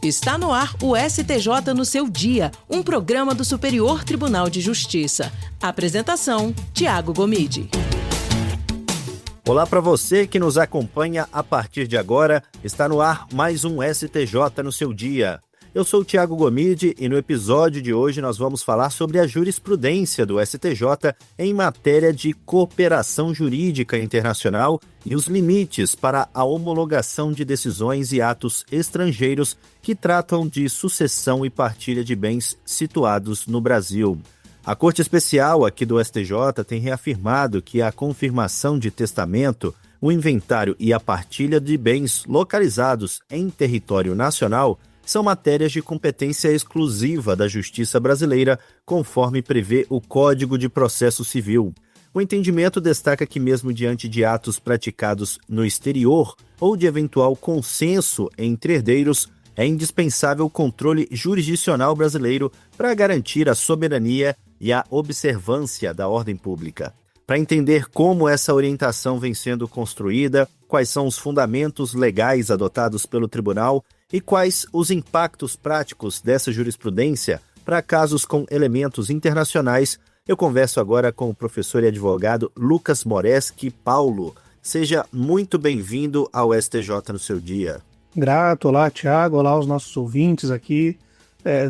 Está no ar o STJ no seu dia, um programa do Superior Tribunal de Justiça. Apresentação, Tiago Gomide. Olá para você que nos acompanha a partir de agora. Está no ar mais um STJ no seu dia. Eu sou o Tiago Gomide e no episódio de hoje nós vamos falar sobre a jurisprudência do STJ em matéria de cooperação jurídica internacional e os limites para a homologação de decisões e atos estrangeiros que tratam de sucessão e partilha de bens situados no Brasil. A Corte Especial aqui do STJ tem reafirmado que a confirmação de testamento, o inventário e a partilha de bens localizados em território nacional são matérias de competência exclusiva da Justiça brasileira, conforme prevê o Código de Processo Civil. O entendimento destaca que mesmo diante de atos praticados no exterior ou de eventual consenso entre herdeiros, é indispensável o controle jurisdicional brasileiro para garantir a soberania e a observância da ordem pública. Para entender como essa orientação vem sendo construída, quais são os fundamentos legais adotados pelo tribunal e quais os impactos práticos dessa jurisprudência para casos com elementos internacionais, eu converso agora com o professor e advogado Lucas Moreschi Paulo. Seja muito bem-vindo ao STJ no seu dia. Grato, olá Tiago, olá aos nossos ouvintes aqui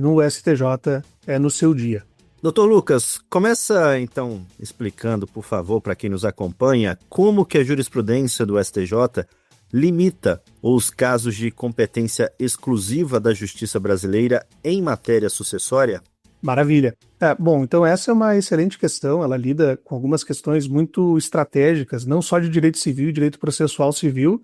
no STJ no seu dia. Doutor Lucas, começa então explicando, por favor, para quem nos acompanha, como que a jurisprudência do STJ limita os casos de competência exclusiva da Justiça brasileira em matéria sucessória? Maravilha. Bom, então essa é uma excelente questão, ela lida com algumas questões muito estratégicas, não só de direito civil e direito processual civil,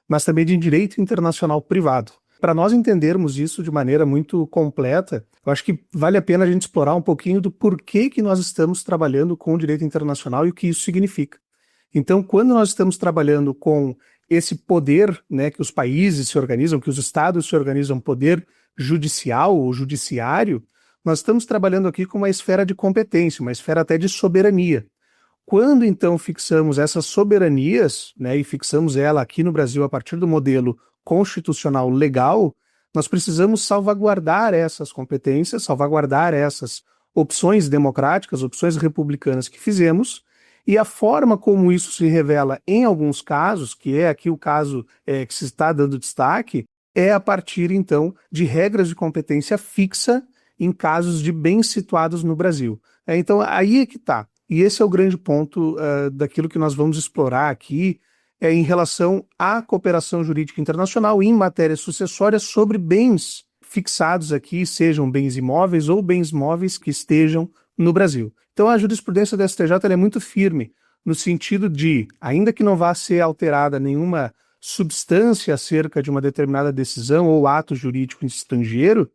mas também de direito internacional privado. Para nós entendermos isso de maneira muito completa, eu acho que vale a pena a gente explorar um pouquinho do porquê que nós estamos trabalhando com o direito internacional e o que isso significa. Então, quando nós estamos trabalhando com esse poder, né, que os países se organizam, que os estados se organizam, poder judicial ou judiciário, nós estamos trabalhando aqui com uma esfera de competência, uma esfera até de soberania. Quando, então, fixamos essas soberanias, né, e fixamos ela aqui no Brasil a partir do modelo constitucional legal, nós precisamos salvaguardar essas competências, salvaguardar essas opções democráticas, opções republicanas que fizemos, e a forma como isso se revela em alguns casos, que é aqui o caso que se está dando destaque, é a partir, então, de regras de competência fixa em casos de bens situados no Brasil. Então, aí é que está. E esse é o grande ponto daquilo que nós vamos explorar aqui em relação à cooperação jurídica internacional em matéria sucessória sobre bens fixados aqui, sejam bens imóveis ou bens móveis que estejam no Brasil. Então a jurisprudência do STJ ela é muito firme, no sentido de, ainda que não vá ser alterada nenhuma substância acerca de uma determinada decisão ou ato jurídico estrangeiro,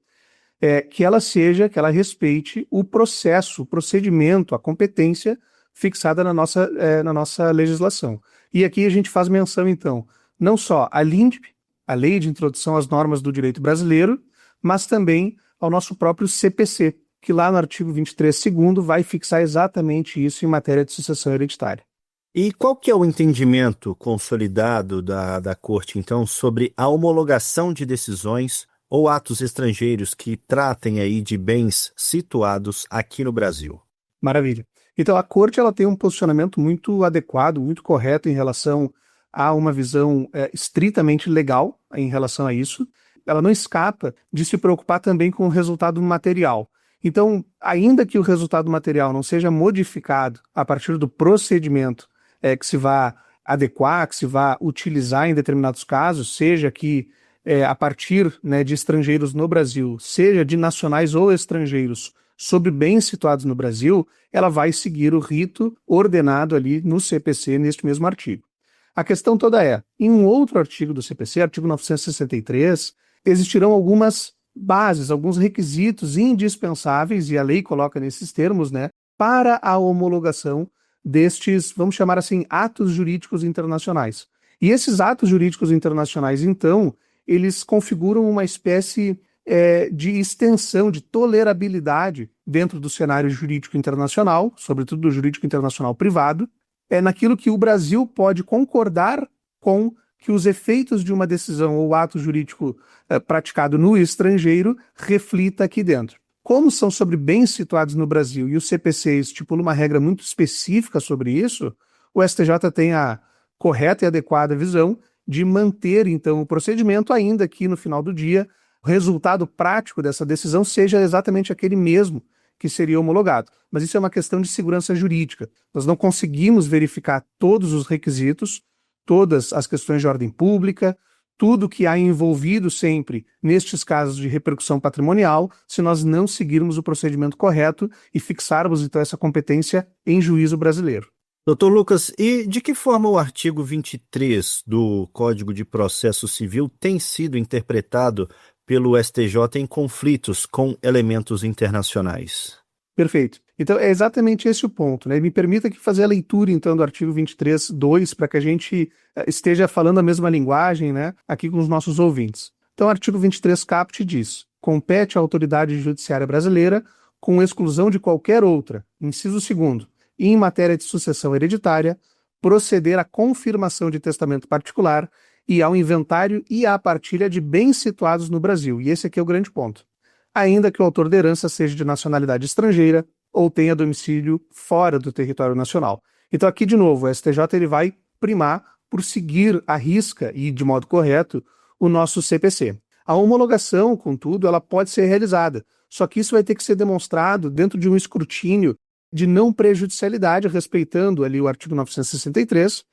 que ela respeite o processo, o procedimento, a competência fixada na nossa legislação. E aqui a gente faz menção, então, não só à LINDB, a Lei de Introdução às Normas do Direito Brasileiro, mas também ao nosso próprio CPC, que lá no artigo 23º vai fixar exatamente isso em matéria de sucessão hereditária. E qual que é o entendimento consolidado da Corte, então, sobre a homologação de decisões ou atos estrangeiros que tratem aí de bens situados aqui no Brasil? Maravilha. Então a Corte ela tem um posicionamento muito adequado, muito correto em relação a uma visão estritamente legal em relação a isso. Ela não escapa de se preocupar também com o resultado material. Então, ainda que o resultado material não seja modificado a partir do procedimento que se vá adequar, que se vá utilizar em determinados casos, seja que a partir, né, de estrangeiros no Brasil, seja de nacionais ou estrangeiros sobre bens situados no Brasil, ela vai seguir o rito ordenado ali no CPC, neste mesmo artigo. A questão toda é, em um outro artigo do CPC, artigo 963, existirão algumas bases, alguns requisitos indispensáveis, e a lei coloca nesses termos, né, para a homologação destes, vamos chamar assim, atos jurídicos internacionais. E esses atos jurídicos internacionais, então, eles configuram uma espécie de extensão, de tolerabilidade dentro do cenário jurídico internacional, sobretudo do jurídico internacional privado, naquilo que o Brasil pode concordar com que os efeitos de uma decisão ou ato jurídico praticado no estrangeiro reflita aqui dentro. Como são sobre bens situados no Brasil e o CPC estipula uma regra muito específica sobre isso, o STJ tem a correta e adequada visão de manter, então, o procedimento, ainda que no final do dia o resultado prático dessa decisão seja exatamente aquele mesmo que seria homologado. Mas isso é uma questão de segurança jurídica. Nós não conseguimos verificar todos os requisitos, todas as questões de ordem pública, tudo que há envolvido sempre nestes casos de repercussão patrimonial, se nós não seguirmos o procedimento correto e fixarmos, então, essa competência em juízo brasileiro. Doutor Lucas, e de que forma o artigo 23 do Código de Processo Civil tem sido interpretado pelo STJ em conflitos com elementos internacionais? Perfeito. Então, é exatamente esse o ponto, né? Me permita aqui fazer a leitura, então, do artigo 23.2, para que a gente esteja falando a mesma linguagem, né, aqui com os nossos ouvintes. Então, o artigo 23 caput diz: compete à autoridade judiciária brasileira, com exclusão de qualquer outra, inciso 2º, e em matéria de sucessão hereditária, proceder à confirmação de testamento particular e ao inventário e à partilha de bens situados no Brasil. E esse aqui é o grande ponto. Ainda que o autor da herança seja de nacionalidade estrangeira ou tenha domicílio fora do território nacional. Então aqui, de novo, o STJ ele vai primar por seguir à risca e de modo correto o nosso CPC. A homologação, contudo, ela pode ser realizada, só que isso vai ter que ser demonstrado dentro de um escrutínio de não prejudicialidade, respeitando ali o artigo 963,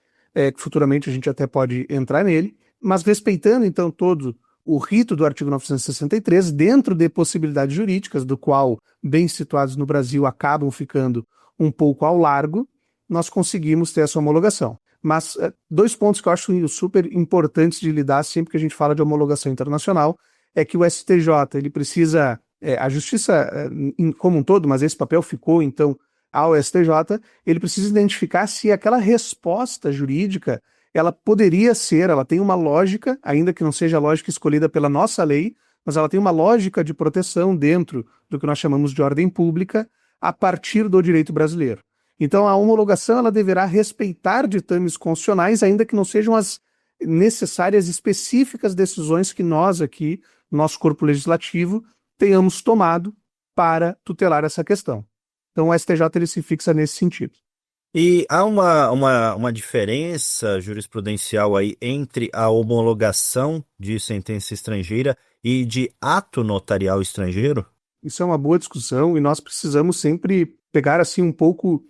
que futuramente a gente até pode entrar nele, mas respeitando então todo o rito do artigo 963, dentro de possibilidades jurídicas, do qual bens situados no Brasil acabam ficando um pouco ao largo, nós conseguimos ter essa homologação. Mas 2 pontos que eu acho super importantes de lidar sempre que a gente fala de homologação internacional é que o STJ ele precisa, a justiça como um todo, mas esse papel ficou então ao STJ, ele precisa identificar se aquela resposta jurídica ela poderia ser, ela tem uma lógica, ainda que não seja a lógica escolhida pela nossa lei, mas ela tem uma lógica de proteção dentro do que nós chamamos de ordem pública a partir do direito brasileiro. Então a homologação ela deverá respeitar ditames constitucionais, ainda que não sejam as necessárias específicas decisões que nós aqui, nosso corpo legislativo, tenhamos tomado para tutelar essa questão. Então o STJ ele se fixa nesse sentido. E há uma diferença jurisprudencial aí entre a homologação de sentença estrangeira e de ato notarial estrangeiro? Isso é uma boa discussão e nós precisamos sempre pegar assim um pouco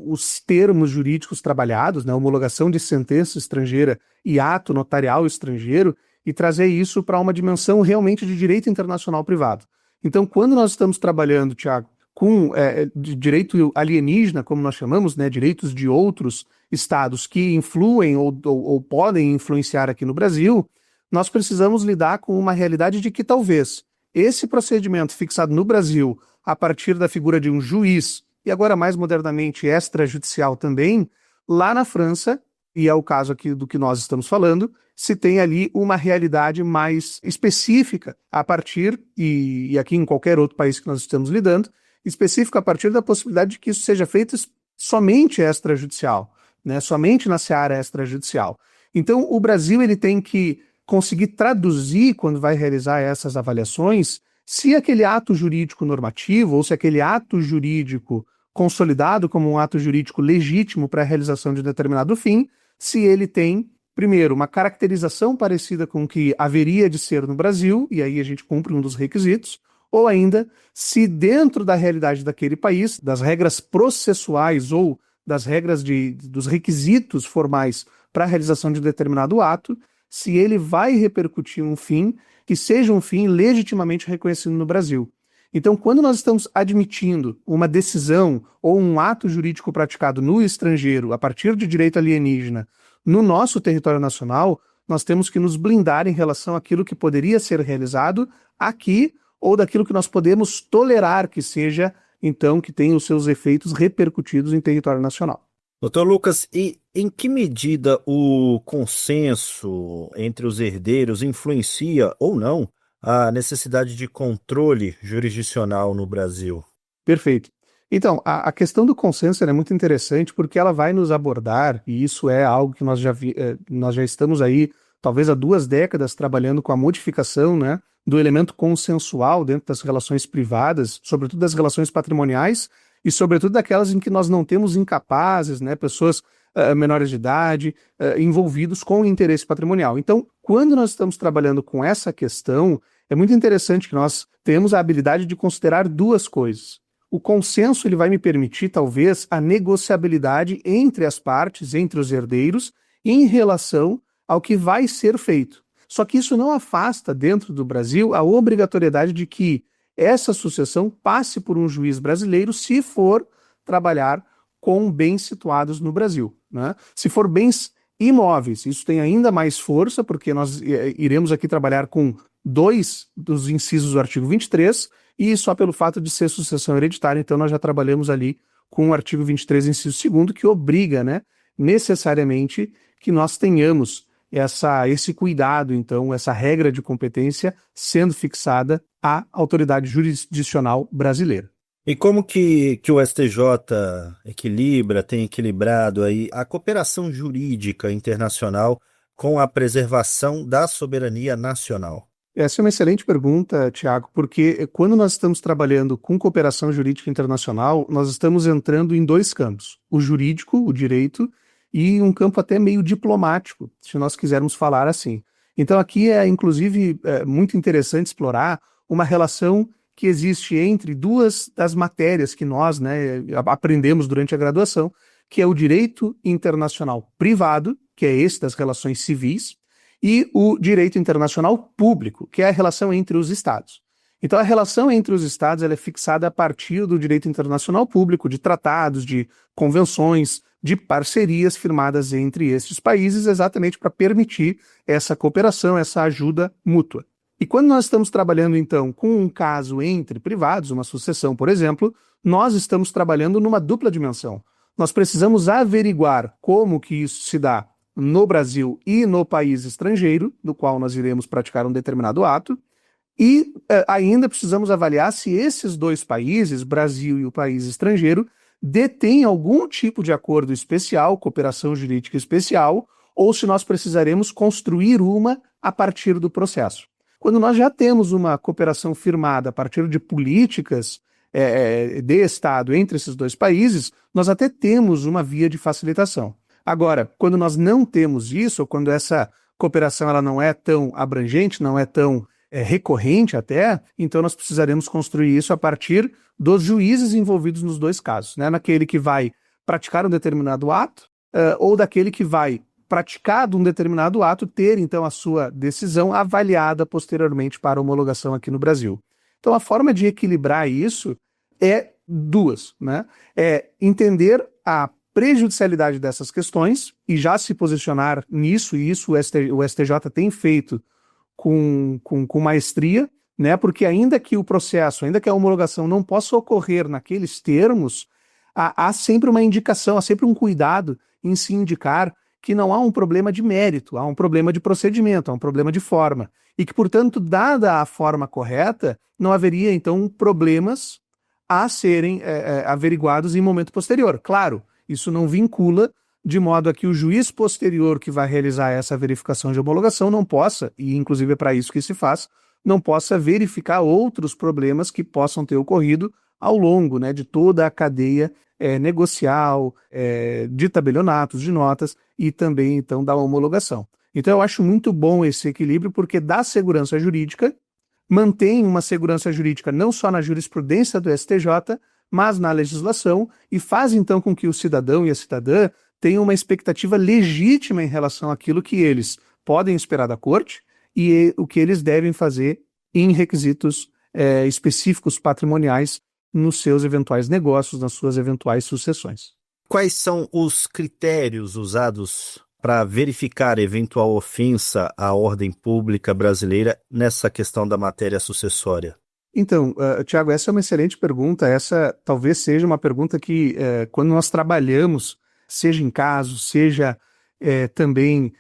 os termos jurídicos trabalhados, né, homologação de sentença estrangeira e ato notarial estrangeiro, e trazer isso para uma dimensão realmente de direito internacional privado. Então, quando nós estamos trabalhando, Tiago, com de direito alienígena, como nós chamamos, né, direitos de outros estados que influem ou podem influenciar aqui no Brasil, nós precisamos lidar com uma realidade de que talvez esse procedimento fixado no Brasil a partir da figura de um juiz, e agora mais modernamente extrajudicial também, lá na França, e é o caso aqui do que nós estamos falando, se tem ali uma realidade mais específica a partir, e aqui em qualquer outro país que nós estamos lidando, específico a partir da possibilidade de que isso seja feito somente extrajudicial, né? Somente na seara extrajudicial. Então, o Brasil ele tem que conseguir traduzir, quando vai realizar essas avaliações, se aquele ato jurídico normativo ou se aquele ato jurídico consolidado como um ato jurídico legítimo para a realização de determinado fim, se ele tem, primeiro, uma caracterização parecida com o que haveria de ser no Brasil, e aí a gente cumpre um dos requisitos, ou ainda, se dentro da realidade daquele país, das regras processuais ou das regras dos requisitos formais para a realização de determinado ato, se ele vai repercutir um fim que seja um fim legitimamente reconhecido no Brasil. Então, quando nós estamos admitindo uma decisão ou um ato jurídico praticado no estrangeiro, a partir de direito alienígena, no nosso território nacional, nós temos que nos blindar em relação àquilo que poderia ser realizado aqui ou daquilo que nós podemos tolerar que seja, então, que tenha os seus efeitos repercutidos em território nacional. Doutor Lucas, e em que medida o consenso entre os herdeiros influencia ou não a necessidade de controle jurisdicional no Brasil? Perfeito. Então, a questão do consenso é muito interessante porque ela vai nos abordar, e isso é algo que nós já estamos aí, talvez há 2 décadas, trabalhando com a modificação, né, do elemento consensual dentro das relações privadas, sobretudo das relações patrimoniais, e sobretudo daquelas em que nós não temos incapazes, né, pessoas menores de idade, envolvidos com o interesse patrimonial. Então, quando nós estamos trabalhando com essa questão, é muito interessante que nós tenhamos a habilidade de considerar 2 coisas. O consenso ele vai me permitir, talvez, a negociabilidade entre as partes, entre os herdeiros, em relação ao que vai ser feito. Só que isso não afasta, dentro do Brasil, a obrigatoriedade de que essa sucessão passe por um juiz brasileiro se for trabalhar com bens situados no Brasil, né? Se for bens imóveis, isso tem ainda mais força, porque nós iremos aqui trabalhar com 2 dos incisos do artigo 23, e só pelo fato de ser sucessão hereditária, então nós já trabalhamos ali com o artigo 23, inciso 2º, que obriga, né, necessariamente que nós tenhamos esse cuidado, então, essa regra de competência sendo fixada à autoridade jurisdicional brasileira. E como que o STJ tem equilibrado aí a cooperação jurídica internacional com a preservação da soberania nacional? Essa é uma excelente pergunta, Tiago, porque quando nós estamos trabalhando com cooperação jurídica internacional, nós estamos entrando em 2 campos: o jurídico, o direito, e um campo até meio diplomático, se nós quisermos falar assim. Então aqui inclusive, muito interessante explorar uma relação que existe entre 2 das matérias que nós, né, aprendemos durante a graduação, que é o direito internacional privado, que é esse das relações civis, e o direito internacional público, que é a relação entre os Estados. Então, a relação entre os Estados ela é fixada a partir do direito internacional público, de tratados, de convenções, de parcerias firmadas entre esses países, exatamente para permitir essa cooperação, essa ajuda mútua. E quando nós estamos trabalhando, então, com um caso entre privados, uma sucessão, por exemplo, nós estamos trabalhando numa dupla dimensão. Nós precisamos averiguar como que isso se dá no Brasil e no país estrangeiro, no qual nós iremos praticar um determinado ato, e ainda precisamos avaliar se esses 2 países, Brasil e o país estrangeiro, detêm algum tipo de acordo especial, cooperação jurídica especial, ou se nós precisaremos construir uma a partir do processo. Quando nós já temos uma cooperação firmada a partir de políticas de Estado entre esses 2 países, nós até temos uma via de facilitação. Agora, quando nós não temos isso, ou quando essa cooperação ela não é tão abrangente, não é tão recorrente até, então nós precisaremos construir isso a partir dos juízes envolvidos nos 2 casos, né? Naquele que vai praticar um determinado ato, ou daquele que vai, praticado um determinado ato, ter então a sua decisão avaliada posteriormente para homologação aqui no Brasil. Então a forma de equilibrar isso é 2, né? É entender a prejudicialidade dessas questões e já se posicionar nisso, e isso o STJ tem feito com maestria, né? Porque ainda que o processo, ainda que a homologação não possa ocorrer naqueles termos, há sempre uma indicação, há sempre um cuidado em se indicar que não há um problema de mérito, há um problema de procedimento, há um problema de forma. E que, portanto, dada a forma correta, não haveria, então, problemas a serem averiguados em momento posterior. Claro, isso não vincula de modo a que o juiz posterior que vai realizar essa verificação de homologação não possa, e inclusive é para isso que se faz, não possa verificar outros problemas que possam ter ocorrido ao longo, né, de toda a cadeia negocial, de tabelionatos, de notas e também, então, da homologação. Então, eu acho muito bom esse equilíbrio porque dá segurança jurídica, mantém uma segurança jurídica não só na jurisprudência do STJ, mas na legislação e faz, então, com que o cidadão e a cidadã tenham uma expectativa legítima em relação àquilo que eles podem esperar da corte e o que eles devem fazer em requisitos específicos patrimoniais nos seus eventuais negócios, nas suas eventuais sucessões. Quais são os critérios usados para verificar eventual ofensa à ordem pública brasileira nessa questão da matéria sucessória? Então, Tiago, essa é uma excelente pergunta. Essa talvez seja uma pergunta que, quando nós trabalhamos, seja em caso, seja também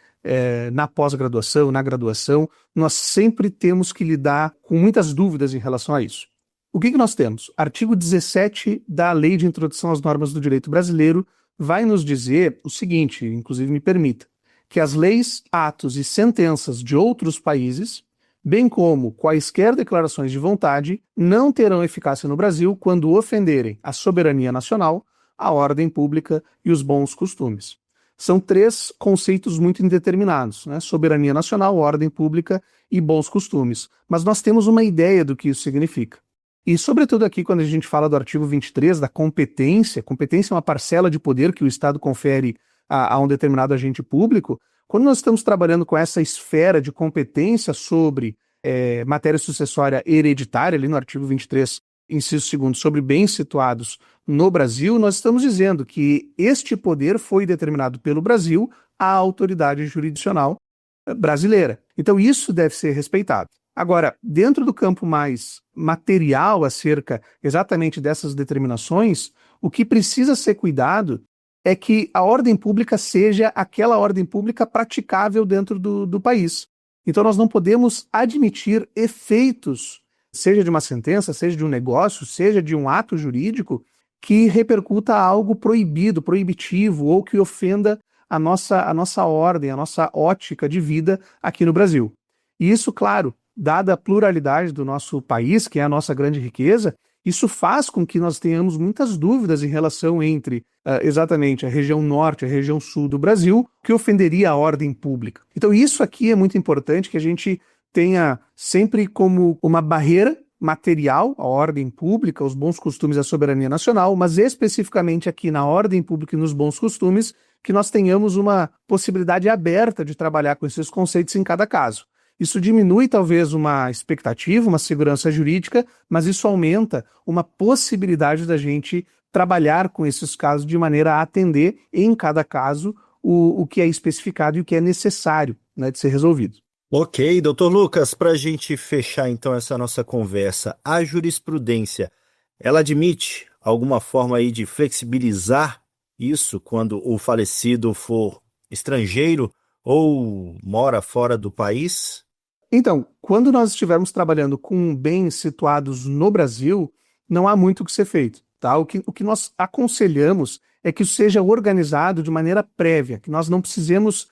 na pós-graduação, na graduação, nós sempre temos que lidar com muitas dúvidas em relação a isso. O que nós temos? Artigo 17 da Lei de Introdução às Normas do Direito Brasileiro vai nos dizer o seguinte, inclusive me permita, que as leis, atos e sentenças de outros países, bem como quaisquer declarações de vontade, não terão eficácia no Brasil quando ofenderem a soberania nacional, a ordem pública e os bons costumes. São 3 conceitos muito indeterminados, né? Soberania nacional, ordem pública e bons costumes. Mas nós temos uma ideia do que isso significa. E, sobretudo aqui, quando a gente fala do artigo 23, da competência é uma parcela de poder que o Estado confere a um determinado agente público. Quando nós estamos trabalhando com essa esfera de competência sobre matéria sucessória hereditária, ali no artigo 23, inciso 2º, sobre bens situados no Brasil, nós estamos dizendo que este poder foi determinado pelo Brasil à autoridade jurisdicional brasileira. Então, isso deve ser respeitado. Agora, dentro do campo mais material acerca exatamente dessas determinações, o que precisa ser cuidado é que a ordem pública seja aquela ordem pública praticável dentro do país. Então nós não podemos admitir efeitos, seja de uma sentença, seja de um negócio, seja de um ato jurídico, que repercuta algo proibido, proibitivo, ou que ofenda a nossa ordem, a nossa ótica de vida aqui no Brasil. E isso, claro, dada a pluralidade do nosso país, que é a nossa grande riqueza, isso faz com que nós tenhamos muitas dúvidas em relação entre exatamente a região norte e a região sul do Brasil, que ofenderia a ordem pública. Então isso aqui é muito importante que a gente tenha sempre como uma barreira material a ordem pública, os bons costumes e a soberania nacional, mas especificamente aqui na ordem pública e nos bons costumes, que nós tenhamos uma possibilidade aberta de trabalhar com esses conceitos em cada caso. Isso diminui talvez uma expectativa, uma segurança jurídica, mas isso aumenta uma possibilidade da gente trabalhar com esses casos de maneira a atender, em cada caso, o que é especificado e o que é necessário, né, de ser resolvido. Ok, doutor Lucas, para a gente fechar então essa nossa conversa, a jurisprudência, ela admite alguma forma aí de flexibilizar isso quando o falecido for estrangeiro ou mora fora do país? Então, quando nós estivermos trabalhando com bens situados no Brasil, não há muito o que ser feito. Tá? O que nós aconselhamos é que isso seja organizado de maneira prévia, que nós não precisemos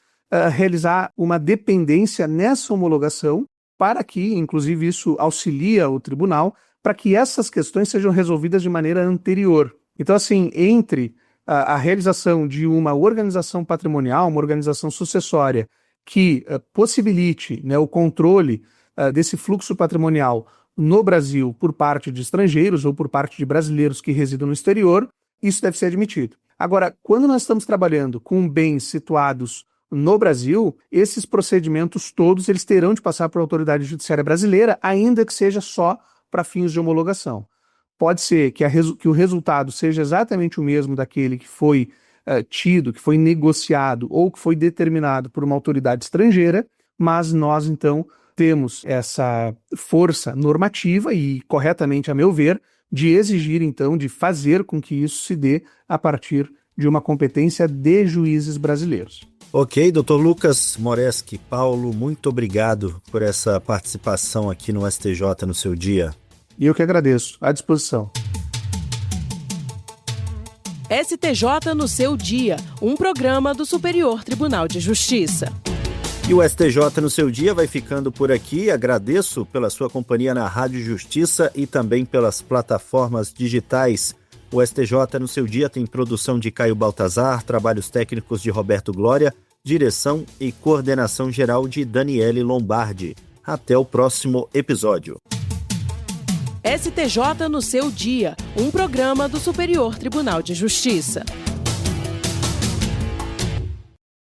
realizar uma dependência nessa homologação para que, inclusive, isso auxilia o tribunal, para que essas questões sejam resolvidas de maneira anterior. Então, assim, entre a realização de uma organização patrimonial, uma organização sucessória, que possibilite, né, o controle desse fluxo patrimonial no Brasil por parte de estrangeiros ou por parte de brasileiros que residam no exterior, isso deve ser admitido. Agora, quando nós estamos trabalhando com bens situados no Brasil, esses procedimentos todos eles terão de passar por autoridade judiciária brasileira, ainda que seja só para fins de homologação. Pode ser que o resultado seja exatamente o mesmo daquele que foi tido, que foi negociado ou que foi determinado por uma autoridade estrangeira, mas nós, então, temos essa força normativa e, corretamente, a meu ver, de exigir, então, de fazer com que isso se dê a partir de uma competência de juízes brasileiros. Ok, doutor Lucas Moreski Paulo, muito obrigado por essa participação aqui no STJ no seu dia. E eu que agradeço. À disposição. STJ no seu dia, um programa do Superior Tribunal de Justiça. E o STJ no seu dia vai ficando por aqui. Agradeço pela sua companhia na Rádio Justiça e também pelas plataformas digitais. O STJ no seu dia tem produção de Caio Baltazar, trabalhos técnicos de Roberto Glória, direção e coordenação geral de Daniele Lombardi. Até o próximo episódio. STJ no seu dia, um programa do Superior Tribunal de Justiça.